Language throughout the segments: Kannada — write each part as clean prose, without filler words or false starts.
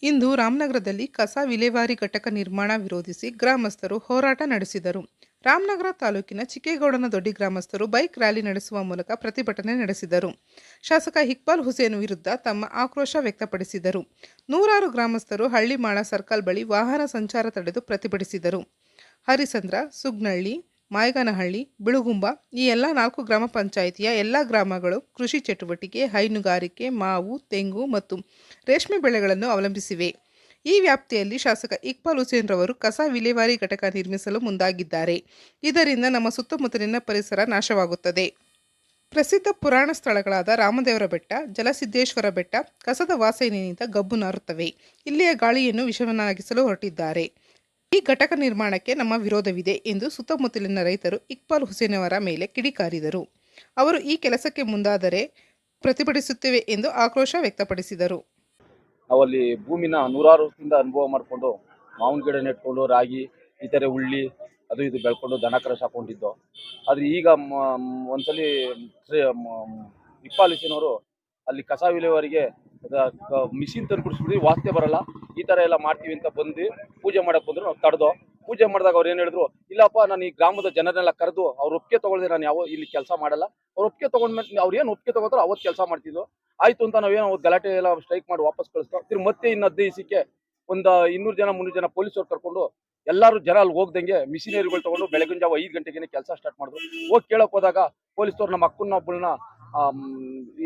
ಇಂದು ರಾಮನಗರದಲ್ಲಿ ಕಸ ವಿಲೇವಾರಿ ಘಟಕ ನಿರ್ಮಾಣ ವಿರೋಧಿಸಿ ಗ್ರಾಮಸ್ಥರು ಹೋರಾಟ ನಡೆಸಿದರು. ರಾಮನಗರ ತಾಲೂಕಿನ ಚಿಕ್ಕೇಗೌಡನ ದೊಡ್ಡಿ ಗ್ರಾಮಸ್ಥರು ಬೈಕ್ ರ್ಯಾಲಿ ನಡೆಸುವ ಮೂಲಕ ಪ್ರತಿಭಟನೆ ನಡೆಸಿದರು. ಶಾಸಕ ಇಕ್ಬಾಲ್ ಹುಸೇನ್ ವಿರುದ್ಧ ತಮ್ಮ ಆಕ್ರೋಶ ವ್ಯಕ್ತಪಡಿಸಿದರು. ನೂರಾರು ಗ್ರಾಮಸ್ಥರು ಹಳ್ಳಿಮಾಳ ಸರ್ಕಲ್ ಬಳಿ ವಾಹನ ಸಂಚಾರ ತಡೆದು ಪ್ರತಿಭಟಿಸಿದರು. ಹರಿಸಂದ್ರ, ಸುಗ್ನಳ್ಳಿ, ಮಾಯಗನಹಳ್ಳಿ, ಬಿಳುಗುಂಬ ಈ ಎಲ್ಲ 4 ಗ್ರಾಮ ಪಂಚಾಯಿತಿಯ ಎಲ್ಲ ಗ್ರಾಮಗಳು ಕೃಷಿ ಚಟುವಟಿಕೆ, ಹೈನುಗಾರಿಕೆ, ಮಾವು, ತೆಂಗು ಮತ್ತು ರೇಷ್ಮೆ ಬೆಳೆಗಳನ್ನು ಅವಲಂಬಿಸಿವೆ. ಈ ವ್ಯಾಪ್ತಿಯಲ್ಲಿ ಶಾಸಕ ಇಕ್ಬಾಲ್ ಹುಸೇನ್ ರವರು ಕಸ ವಿಲೇವಾರಿ ಘಟಕ ನಿರ್ಮಿಸಲು ಮುಂದಾಗಿದ್ದಾರೆ. ಇದರಿಂದ ನಮ್ಮ ಸುತ್ತಮುತ್ತಲಿನ ಪರಿಸರ ನಾಶವಾಗುತ್ತದೆ. ಪ್ರಸಿದ್ಧ ಪುರಾಣ ಸ್ಥಳಗಳಾದ ರಾಮದೇವರ ಬೆಟ್ಟ, ಜಲಸಿದ್ದೇಶ್ವರ ಬೆಟ್ಟ ಕಸದ ವಾಸನೆಯಿಂದ ಗಬ್ಬು ನಾರುತ್ತವೆ. ಇಲ್ಲಿಯ ಗಾಳಿಯನ್ನು ವಿಷವನ್ನಾಗಿಸಲು ಹೊರಟಿದ್ದಾರೆ. ಈ ಘಟಕ ನಿರ್ಮಾಣಕ್ಕೆ ನಮ್ಮ ವಿರೋಧವಿದೆ ಎಂದು ಸುತ್ತಮುತ್ತಲಿನ ರೈತರು ಇಕ್ಬಾಲ್ ಹುಸೇನ್ ಅವರ ಮೇಲೆ ಕಿಡಿಕಾರಿದರು. ಅವರು ಈ ಕೆಲಸಕ್ಕೆ ಮುಂದಾದರೆ ಪ್ರತಿಭಟಿಸುತ್ತೇವೆ ಎಂದು ಆಕ್ರೋಶ ವ್ಯಕ್ತಪಡಿಸಿದರು. ನಾವಲ್ಲಿ ಭೂಮಿನ ನೂರಾರು ವರ್ಷದಿಂದ ಅನುಭವ ಮಾಡಿಕೊಂಡು ಮಾವಿನ ಗಿಡ ನೆಟ್ಕೊಂಡು ರಾಗಿ ಈ ಥರ ಉಳ್ಳಿ ಅದು ಇದು ಬೆಳ್ಕೊಂಡು ದನ ಕರ ಸಾಕೊಂಡಿದ್ದು. ಆದರೆ ಈಗ ಒಂದ್ಸಲಿ ಇಕ್ಬಾಲ್ ಹುಸೇನ್ ಅವರು ಅಲ್ಲಿ ಕಸ ವಿಲೇವಾರಿಗೆ ಮಿಷಿನ್ ತಂದುಬಿಡಿಸ್ಬಿಟ್ಟು ವಾಸನೆ ಬರಲ್ಲ, ಈ ಥರ ಎಲ್ಲ ಮಾಡ್ತೀವಿ ಅಂತ ಬಂದು ಪೂಜೆ ಮಾಡಕ್ಕೆ ಬಂದರು. ನಾವು ತಡೆದು ಪೂಜೆ ಮಾಡಿದಾಗ ಅವ್ರು ಏನು ಹೇಳಿದ್ರು, ಇಲ್ಲಪ್ಪ ನಾನು ಈ ಗ್ರಾಮದ ಜನರನ್ನೆಲ್ಲ ಕರೆದು ಅವ್ರು ಒಪ್ಪಿಗೆ ತೊಗೊಳ್ದೆ ನಾನು ಯಾವ ಇಲ್ಲಿ ಕೆಲಸ ಮಾಡಲ್ಲ, ಅವ್ರು ಒಪ್ಪಿಗೆ ತೊಗೊಂಡ್ಮೇಲೆ ಅವ್ರು ಏನು ಒಪ್ಪಿಗೆ ತೊಗೋತಾರೋ ಅವತ್ತು ಕೆಲಸ ಮಾಡ್ತಿದ್ವು. ಆಯಿತು ಅಂತ ನಾವೇನೋ ಗಲಾಟೆ ಎಲ್ಲ ಸ್ಟ್ರೈಕ್ ಮಾಡಿ ವಾಪಸ್ ಕಳಿಸ್ತಾವೆ. ತಿರ್ಗಿ ಮತ್ತೆ ಇನ್ನು 15 ದಿವಸಕ್ಕೆ ಒಂದು 200 ಜನ 300 ಜನ ಪೊಲೀಸವ್ರು ಕರ್ಕೊಂಡು ಎಲ್ಲರೂ ಜನ ಅಲ್ಲಿ ಹೋಗ್ದಂಗೆ ಮಿಷಿನರಿಗಳು ತೊಗೊಂಡು ಬೆಳಗಿನ ಜಾವ 5 ಗಂಟೆಗೆ ಕೆಲಸ ಸ್ಟಾರ್ಟ್ ಮಾಡಿದ್ರು. ಹೋಗಿ ಕೇಳೋಕೆ ಹೋದಾಗ ಪೊಲೀಸವ್ರು ನಮ್ಮ ಅಕ್ಕನ ಒಬ್ಬಳನ್ನ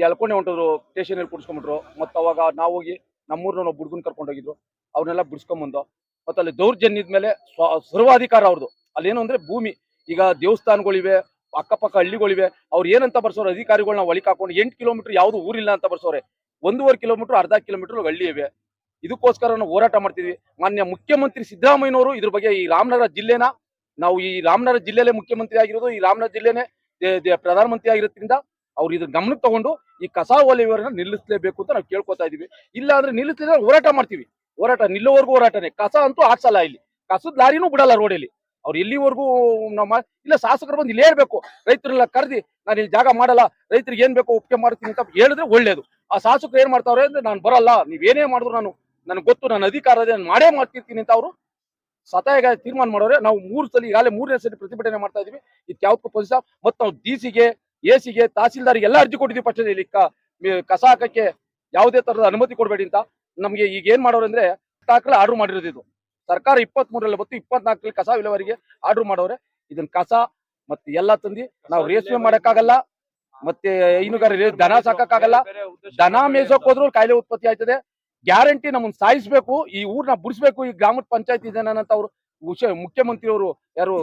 ಎಳ್ಕೊಂಡೆ ಹೊಂಟಿದ್ರು, ಸ್ಟೇಷನಲ್ಲಿ ಕೂರಿಸ್ಕೊಂಡ್ಬಿಟ್ರು. ಮತ್ತು ಅವಾಗ ನಾವು ಹೋಗಿ ನಮ್ಮೂರ್ನ ಒಬ್ಬ ಹುಡುಗನ ಕರ್ಕೊಂಡೋಗಿದ್ರು, ಅವ್ರನ್ನೆಲ್ಲ ಬಿಡಿಸ್ಕೊಂಬಂದು. ಮತ್ತು ಅಲ್ಲಿ ದೌರ್ಜನ್ಯದ ಮೇಲೆ ಸರ್ವಾಧಿಕಾರ ಅವ್ರದ್ದು. ಅಲ್ಲೇನು ಅಂದರೆ ಭೂಮಿ ಈಗ ದೇವಸ್ಥಾನಗಳಿವೆ, ಅಕ್ಕಪಕ್ಕ ಹಳ್ಳಿಗಳಿವೆ, ಅವ್ರು ಏನಂತ ಬರ್ಸೋರು ಅಧಿಕಾರಿಗಳನ್ನ ಒಳಗೆ ಹಾಕೊಂಡು 8 ಕಿಲೋಮೀಟರ್ ಯಾವುದು ಊರಿಲ್ಲ ಅಂತ ಬರ್ಸೋರೆ, 1.5 ಕಿಲೋಮೀಟರ್ ಅರ್ಧ ಕಿಲೋಮೀಟರ್ ಹಳ್ಳಿ ಇವೆ. ಇದಕ್ಕೋಸ್ಕರ ನಾವು ಹೋರಾಟ ಮಾಡ್ತಿದ್ವಿ. ಮಾನ್ಯ ಮುಖ್ಯಮಂತ್ರಿ ಸಿದ್ದರಾಮಯ್ಯನವರು ಇದ್ರ ಬಗ್ಗೆ ಈ ರಾಮನಗರ ಜಿಲ್ಲೆನ ನಾವು ಈ ರಾಮನಗರ ಜಿಲ್ಲೆಯಲ್ಲೇ ಮುಖ್ಯಮಂತ್ರಿ ಆಗಿರೋದು, ಈ ರಾಮನಗರ ಜಿಲ್ಲೆನೇ ಪ್ರಧಾನಮಂತ್ರಿ ಆಗಿರೋದ್ರಿಂದ ಅವ್ರು ಇದ್ರ ಗಮನಕ್ಕೆ ತಗೊಂಡು ಈ ಕಸ ವಿಲೇವಾರಿನ ನಿಲ್ಲಿಸಲೇಬೇಕು ಅಂತ ನಾವು ಕೇಳ್ಕೊತಾ ಇದೀವಿ. ಇಲ್ಲ ಅಂದ್ರೆ ನಿಲ್ಲಿಸಿದ್ರೆ ಹೋರಾಟ ಮಾಡ್ತೀವಿ. ಹೋರಾಟ ನಿಲ್ಲೋವರೆಗೂ ಹೋರಾಟನೇ. ಕಸ ಅಂತೂ ಆಡ್ಸಲ್ಲ, ಇಲ್ಲಿ ಕಸದ ಲಾರಿನೂ ಬಿಡಲ್ಲ ರೋಡಲ್ಲಿ. ಅವ್ರು ಎಲ್ಲಿವರೆಗೂ ನಾವು ಇಲ್ಲ ಶಾಸಕರು ಬಂದು ಇಲ್ಲಿ ಹೇಳ್ಬೇಕು, ರೈತರೆಲ್ಲ ಕರೆದಿ ನಾನು ಇಲ್ಲಿ ಜಾಗ ಮಾಡಲ್ಲ, ರೈತರಿಗೆ ಏನ್ ಬೇಕೋ ಒಪ್ಪಿಗೆ ಮಾಡ್ತೀನಿ ಅಂತ ಹೇಳಿದ್ರೆ ಒಳ್ಳೇದು. ಆ ಶಾಸಕರು ಏನ್ ಮಾಡ್ತಾವ್ರೆ ಅಂದ್ರೆ ನಾನು ಬರಲ್ಲ, ನೀವೇನೇ ಮಾಡಿದ್ರು ನನಗೆ ಗೊತ್ತು, ನನ್ನ ಅಧಿಕಾರ ಇದೆ, ನಾನು ಮಾಡೇ ಮಾಡ್ತಿರ್ತೀನಿ ಅಂತ ಅವರು ಸತಾಯಿಗ ತೀರ್ಮಾನ ಮಾಡೋರೆ. ನಾವು 3 ಸಲ ಈಗಾಗಲೇ 3ನೇ ಸಲ ಪ್ರತಿಭಟನೆ ಮಾಡ್ತಾ ಇದೀವಿ. ಇದಕ್ಕೆ ಯಾವತ್ತೂ ಪೊಲೀಸ ಮತ್ತು ನಾವು ಡಿಸಿಗೆ, ಎಸಿಗೆ, ತಹಸೀಲ್ದಾರ್ಗೆ ಎಲ್ಲ ಅರ್ಜಿ ಕೊಟ್ಟಿದ್ದೀವಿ. ಪಕ್ಷ ಇಲ್ಲಿ ಕಸ ಹಾಕಕ್ಕೆ ಯಾವುದೇ ತರದ ಅನುಮತಿ ಕೊಡಬೇಡಿ ಅಂತ. ನಮ್ಗೆ ಈಗ ಏನ್ ಮಾಡೋರು ಅಂದ್ರೆ ಆರ್ಡರ್ ಮಾಡಿರೋದು. ಇದು ಸರ್ಕಾರ 23ರಲ್ಲಿ ಬತ್ತು 24ರಲ್ಲಿ ಕಸ ವಿಲೇವಾರಿಗೆ ಆರ್ಡರ್ ಮಾಡೋರೆ. ಇದನ್ನ ಕಸ ಮತ್ತೆ ಎಲ್ಲ ತಂದಿ ನಾವು ರೇಷ್ಮೆ ಮಾಡಕ್ಕಾಗಲ್ಲ, ಮತ್ತೆ ಹೈನುಗಾರ ದನ ಸಾಕಕ್ಕಾಗಲ್ಲ. ದನ ಮೇಯ್ಸೋಕ್ ಹೋದ್ರು ಕಾಯಿಲೆ ಉತ್ಪತ್ತಿ ಆಯ್ತದೆ. ಗ್ಯಾರಂಟಿ ನಮ್ಮನ್ನ ಸಾಯಿಸ್ಬೇಕು, ಈ ಊರ್ನ ಬಿಡಿಸ್ಬೇಕು, ಈ ಗ್ರಾಮದ ಪಂಚಾಯತಿ ಜನ ಅಂತ ಅವರು ಮುಖ್ಯಮಂತ್ರಿ ಅವರು ಯಾರು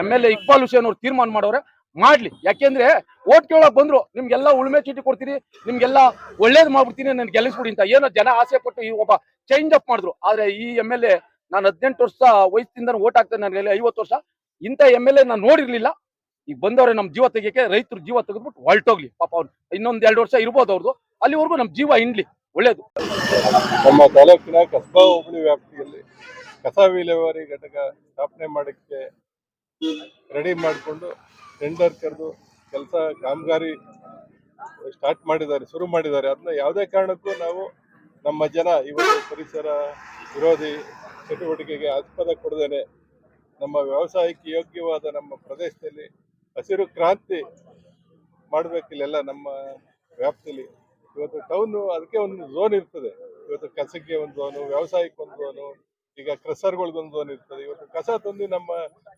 MLA ಇಕ್ಬಾಲ್ ಹುಸೇನ್ ಅವರು ತೀರ್ಮಾನ ಮಾಡೋರೆ. ಮಾಡ್ಲಿ, ಯಾಕೆಂದ್ರೆ ಓಟ್ ಕೇಳಕ್ ಬಂದ್ರು, ನಿಮ್ಗೆಲ್ಲ ಉಳ್ಮೆ ಚೀಟಿ ಕೊಡ್ತೀನಿ, ನಿಮ್ಗೆಲ್ಲ ಒಳ್ಳೇದ್ ಮಾಡ್ಬಿಡ್ತೀನಿ, ನನ್ ಗೆಲ್ಲಿಸ್ಬಿಡಿ ಅಂತ ಏನೋ ಜನ ಆಸೆ ಪಟ್ಟು ಈ ಒಬ್ಬ ಚೇಂಜ್ ಅಪ್ ಮಾಡಿದ್ರು. ಆದ್ರೆ ಈ MLA ನಾನು 18 ವರ್ಷ ವಯಸ್ಸಿಂದ ಓಟ್ ಹಾಕ್ತೇನೆ, ನನಗೆ 50 ವರ್ಷ, ಇಂಥ MLA ನಾನು ನೋಡಿರ್ಲಿಲ್ಲ. ಈಗ ಬಂದವ್ರೆ ನಮ್ ಜೀವ ತೆಗಿಯಕ್ಕೆ, ರೈತರು ಜೀವ ತೆಗೆದ್ಬಿಟ್ಟು ಹೊಲ್ಟೋಗ್ಲಿ ಪಾಪ. ಅವ್ರು ಇನ್ನೊಂದ್ 2 ವರ್ಷ ಇರ್ಬೋದು ಅವ್ರದ್ದು, ಅಲ್ಲಿವರೆಗೂ ನಮ್ ಜೀವ ಹಿಂಡ್ಲಿ, ಒಳ್ಳೇದು. ನಮ್ಮ ತಾಲೂಕಿನ ಕಸ್ಬಾ ಹೋಬಳಿ ವ್ಯಾಪ್ತಿಯಲ್ಲಿ ಕಸ ವಿಲೇವಾರಿ ಘಟಕ ಸ್ಥಾಪನೆ ಮಾಡಕ್ಕೆ ರೆಡಿ ಮಾಡಿಕೊಂಡು ಟೆಂಡರ್ ಕರೆದು ಕೆಲಸ ಕಾಮಗಾರಿ ಸ್ಟಾರ್ಟ್ ಮಾಡಿದ್ದಾರೆ, ಶುರು ಮಾಡಿದ್ದಾರೆ. ಅದನ್ನ ಯಾವುದೇ ಕಾರಣಕ್ಕೂ ನಾವು ನಮ್ಮ ಜನ ಇವತ್ತು ಪರಿಸರ ವಿರೋಧಿ ಚಟುವಟಿಕೆಗೆ ಆಸ್ಪದ ಕೊಡದೇನೆ ನಮ್ಮ ವ್ಯವಸಾಯಕ್ಕೆ ಯೋಗ್ಯವಾದ ನಮ್ಮ ಪ್ರದೇಶದಲ್ಲಿ ಹಸಿರು ಕ್ರಾಂತಿ ಮಾಡಬೇಕಿಲ್ಲೆಲ್ಲ ನಮ್ಮ ವ್ಯಾಪ್ತಿಯಲ್ಲಿ. ಇವತ್ತು ಟೌನು ಅದಕ್ಕೆ ಒಂದು ಝೋನ್ ಇರ್ತದೆ. ಇವತ್ತು ಕಸಕ್ಕೆ ಒಂದು ಝೋನು, ವ್ಯವಸಾಯಕ್ಕೆ ಒಂದು ಝೋನು, ಈಗ ಕ್ರಸರ್ಗಳಿಗೊಂದು ಝೋನ್ ಇರ್ತದೆ. ಇವತ್ತು ಕಸ ತಂದು ನಮ್ಮ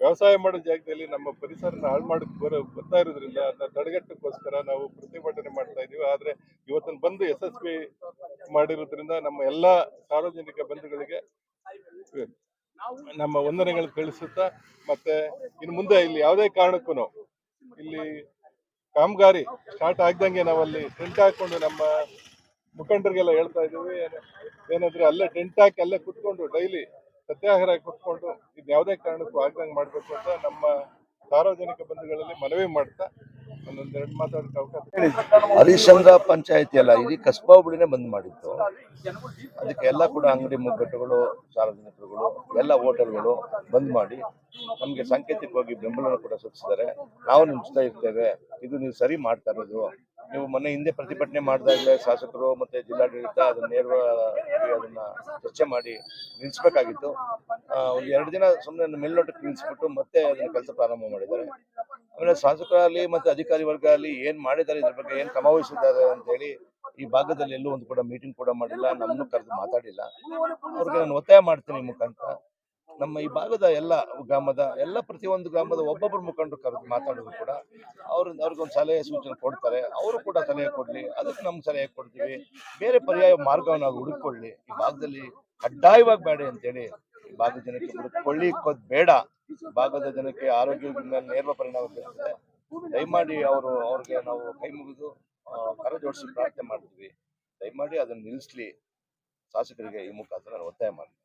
ವ್ಯವಸಾಯ ಮಾಡೋ ಜಾಗದಲ್ಲಿ ನಮ್ಮ ಪರಿಸರನ ಹಾಳು ಮಾಡಕ್ಕೆ ಬರ್ತಾ ಇರೋದ್ರಿಂದ ಅದನ್ನ ತಡೆಗಟ್ಟಕ್ಕೋಸ್ಕರ ನಾವು ಪ್ರತಿಭಟನೆ ಮಾಡ್ತಾ ಇದೀವಿ. ಆದ್ರೆ ಇವತ್ತನ್ನು ಬಂದು ಯಶಸ್ವಿ ಮಾಡಿರೋದ್ರಿಂದ ನಮ್ಮ ಎಲ್ಲಾ ಸಾರ್ವಜನಿಕ ಬಂಧುಗಳಿಗೆ ನಮ್ಮ ವಂದನೆಗಳು ತಿಳಿಸುತ್ತಾ, ಮತ್ತೆ ಇನ್ನು ಮುಂದೆ ಇಲ್ಲಿ ಯಾವುದೇ ಕಾರಣಕ್ಕೂ ಇಲ್ಲಿ ಕಾಮಗಾರಿ ಸ್ಟಾರ್ಟ್ ಆಗ್ದಂಗೆ ನಾವಲ್ಲಿ ಟೆಂಟ್ ಹಾಕೊಂಡು ನಮ್ಮ ಮುಖಂಡರಿಗೆಲ್ಲ ಹೇಳ್ತಾ ಇದ್ದೀವಿ, ಏನಂದ್ರೆ ಅಲ್ಲೇ ಟೆಂಟ್ ಹಾಕಿ ಅಲ್ಲೇ ಕುತ್ಕೊಂಡು ಡೈಲಿ ಸತ್ಯಾಗ್ರಹ ಕುತ್ಕೊಂಡು ಇದು ಯಾವುದೇ ಕಾರಣಕ್ಕೂ ಆಗ್ದಂಗೆ ಮಾಡಬೇಕು ಅಂತ ನಮ್ಮ ಸಾರ್ವಜನಿಕ ಬಂಧುಗಳಲ್ಲಿ ಮನವಿ ಮಾಡ್ತಾ ಒಂದೊಂದೆರಡು ಮಾತಾಡೋಕೆ ಅವಕಾಶ. ಹರಿಶ್ಚಂದ್ರ ಪಂಚಾಯತಿ ಅಲ್ಲ, ಇಡೀ ಕಸ್ಬಾ ಹೋಬಳಿನೇ ಬಂದ್ ಮಾಡಿತ್ತು. ಅದಕ್ಕೆ ಎಲ್ಲ ಕೂಡ ಅಂಗಡಿ ಮುಗ್ಗಟ್ಟುಗಳು, ಸಾರ್ವಜನಿಕರುಗಳು, ಎಲ್ಲ ಹೋಟೆಲ್ಗಳು ಬಂದ್ ಮಾಡಿ ನಮಗೆ ಸಾಂಕೇತಿಕವಾಗಿ ಬೆಂಬಲ ಕೂಡ ಸೂಚಿಸಿದ್ದಾರೆ. ನಾವು ನಿಲ್ಲಿಸ್ತಾ ಇರ್ತೇವೆ, ಇದು ನೀವು ಸರಿ ಮಾಡ್ತಾ ಇರೋದು, ನೀವು ಮೊನ್ನೆ ಹಿಂದೆ ಪ್ರತಿಭಟನೆ ಮಾಡಿದಾಗಲೇ ಶಾಸಕರು ಮತ್ತೆ ಜಿಲ್ಲಾಡಳಿತ ಅದನ್ನ ಚರ್ಚೆ ಮಾಡಿ ನಿಲ್ಲಿಸಬೇಕಾಗಿತ್ತು. ಒಂದು 2 ದಿನ ಸುಮ್ಮನೆ ಮೇಲ್ನೋಟಕ್ಕೆ ನಿಲ್ಲಿಸ್ಬಿಟ್ಟು ಮತ್ತೆ ಅದನ್ನ ಕೆಲಸ ಪ್ರಾರಂಭ ಮಾಡಿದ್ದಾರೆ. ಆಮೇಲೆ ಶಾಸಕರಲ್ಲಿ ಮತ್ತೆ ಅಧಿಕಾರಿ ವರ್ಗ ಅಲ್ಲಿ ಏನ್ ಮಾಡಿದ್ದಾರೆ, ಇದ್ರ ಬಗ್ಗೆ ಏನ್ ಕ್ರಮ ವಹಿಸಿದ್ದಾರೆ ಅಂತ ಹೇಳಿ ಈ ಭಾಗದಲ್ಲಿ ಎಲ್ಲೂ ಒಂದು ಕೂಡ ಮೀಟಿಂಗ್ ಕೂಡ ಮಾಡಿಲ್ಲ, ನಮ್ಮನ್ನು ಕರೆದು ಮಾತಾಡಿಲ್ಲ. ಅವ್ರಿಗೆ ನಾನು ಒತ್ತಾಯ ಮಾಡ್ತೀನಿ ಈ ಮುಖಾಂತರ, ನಮ್ಮ ಈ ಭಾಗದ ಪ್ರತಿಯೊಂದು ಗ್ರಾಮದ ಒಬ್ಬೊಬ್ಬರು ಮುಖಂಡರು ಕರೆದು ಮಾತಾಡೋದು ಕೂಡ ಅವ್ರಿಗೊಂದು ಸಲಹೆ ಸೂಚನೆ ಕೊಡ್ತಾರೆ. ಅವರು ಕೂಡ ಸಲಹೆ ಕೊಡ್ಲಿ, ಅದಕ್ಕೆ ನಮ್ಗೆ ಸಲಹೆ ಕೊಡ್ತೀವಿ. ಬೇರೆ ಪರ್ಯಾಯ ಮಾರ್ಗವನ್ನು ನಾವು ಹುಡುಕೊಳ್ಳಿ. ಈ ಭಾಗದಲ್ಲಿ ಕಡ್ಡಾಯವಾಗಿ ಬೇಡ ಅಂತೇಳಿ ಈ ಭಾಗದ ಜನಕ್ಕೆ ಹುಡುಕೊಳ್ಳಿ ಬೇಡ. ಭಾಗದ ಜನಕ್ಕೆ ಆರೋಗ್ಯದ ಮೇಲೆ ನೇರ ಪರಿಣಾಮ ಬೀರುತ್ತದೆ. ದಯಮಾಡಿ ಅವ್ರಿಗೆ ನಾವು ಕೈ ಮುಗಿದು ಕರ ಜೋಡಿಸಿ ಪ್ರಾರ್ಥನೆ ಮಾಡ್ತೀವಿ. ದಯಮಾಡಿ ಅದನ್ನು ನಿಲ್ಲಿಸ್ಲಿ. ಶಾಸಕರಿಗೆ ಈ ಮುಖಾಂತರ ನಾನು ಒತ್ತಾಯ ಮಾಡ್ತೀನಿ.